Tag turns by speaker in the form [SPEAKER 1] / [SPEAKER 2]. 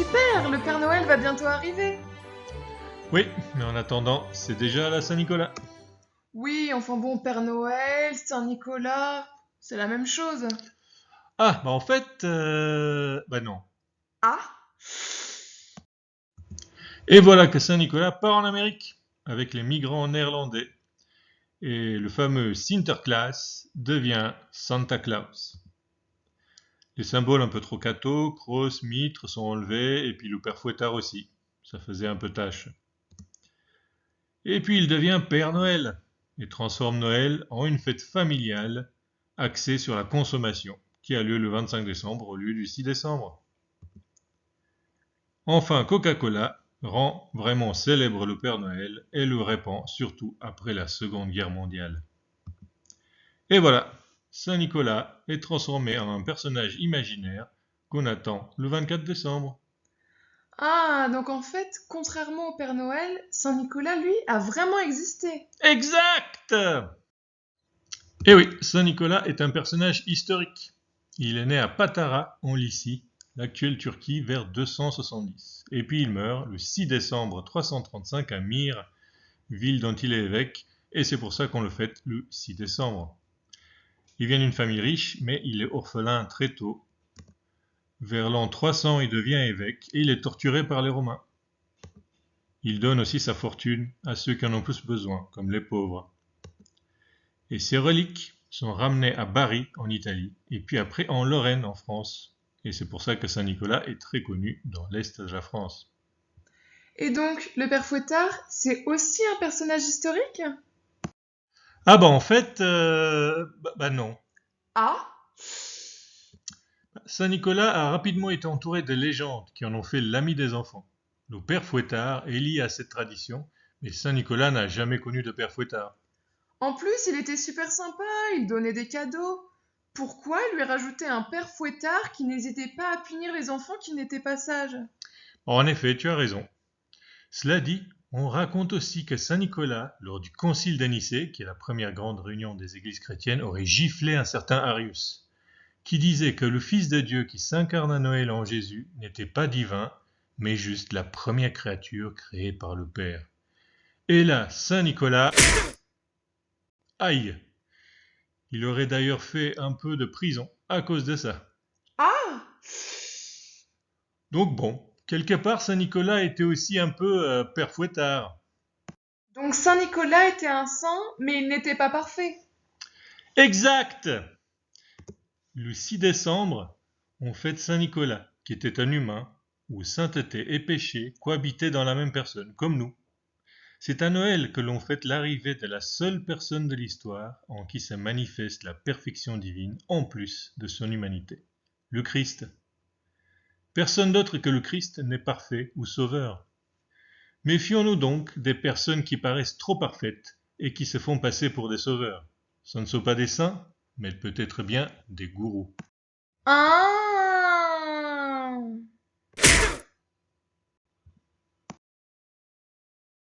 [SPEAKER 1] Super, le Père Noël va bientôt arriver.
[SPEAKER 2] Oui, mais en attendant, c'est déjà la Saint-Nicolas.
[SPEAKER 1] Oui, enfin bon, Père Noël, Saint-Nicolas, c'est la même chose.
[SPEAKER 2] Ah, bah en fait, bah non.
[SPEAKER 1] Ah?
[SPEAKER 2] Et voilà que Saint-Nicolas part en Amérique avec les migrants néerlandais. Et le fameux Sinterklaas devient Santa Claus. Les symboles un peu trop catho, crosse, mitre sont enlevés, et puis le père Fouettard aussi. Ça faisait un peu tâche. Et puis il devient Père Noël et transforme Noël en une fête familiale axée sur la consommation, qui a lieu le 25 décembre au lieu du 6 décembre. Enfin, Coca-Cola rend vraiment célèbre le Père Noël et le répand surtout après la Seconde Guerre mondiale. Et voilà, Saint-Nicolas est transformé en un personnage imaginaire qu'on attend le 24 décembre.
[SPEAKER 1] Ah, donc en fait, contrairement au Père Noël, Saint-Nicolas, lui, a vraiment existé.
[SPEAKER 2] Exact! Et oui, Saint-Nicolas est un personnage historique. Il est né à Patara, en Lycie, l'actuelle Turquie, vers 270. Et puis il meurt le 6 décembre 335 à Myre, ville dont il est évêque, et c'est pour ça qu'on le fête le 6 décembre. Il vient d'une famille riche, mais il est orphelin très tôt. Vers l'an 300, il devient évêque et il est torturé par les Romains. Il donne aussi sa fortune à ceux qui en ont plus besoin, comme les pauvres. Et ses reliques sont ramenées à Bari, en Italie, et puis après en Lorraine, en France. Et c'est pour ça que Saint-Nicolas est très connu dans l'Est de la France.
[SPEAKER 1] Et donc, le Père Fouettard, c'est aussi un personnage historique?
[SPEAKER 2] Ah bah en fait, non.
[SPEAKER 1] Ah?
[SPEAKER 2] Saint-Nicolas a rapidement été entouré de légendes qui en ont fait l'ami des enfants. Le père Fouettard est lié à cette tradition, mais Saint-Nicolas n'a jamais connu de père Fouettard.
[SPEAKER 1] En plus, il était super sympa, il donnait des cadeaux. Pourquoi lui rajouter un Père Fouettard qui n'hésitait pas à punir les enfants qui n'étaient pas sages?
[SPEAKER 2] En effet, tu as raison. Cela dit, on raconte aussi que Saint Nicolas, lors du concile de Nicée, qui est la première grande réunion des églises chrétiennes, aurait giflé un certain Arius, qui disait que le Fils de Dieu qui s'incarne à Noël en Jésus n'était pas divin, mais juste la première créature créée par le Père. Et là, Saint Nicolas, aïe, il aurait d'ailleurs fait un peu de prison à cause de ça.
[SPEAKER 1] Ah!
[SPEAKER 2] Donc bon, quelque part, Saint Nicolas était aussi un peu père Fouettard.
[SPEAKER 1] Donc Saint-Nicolas était un saint, mais il n'était pas parfait.
[SPEAKER 2] Exact! Le 6 décembre, on fête Saint Nicolas, qui était un humain, où sainteté et péché cohabitaient dans la même personne, comme nous. C'est à Noël que l'on fête l'arrivée de la seule personne de l'histoire en qui se manifeste la perfection divine en plus de son humanité, le Christ. Personne d'autre que le Christ n'est parfait ou sauveur. Méfions-nous donc des personnes qui paraissent trop parfaites et qui se font passer pour des sauveurs. Ce ne sont pas des saints, mais peut-être bien des gourous.
[SPEAKER 1] Hein?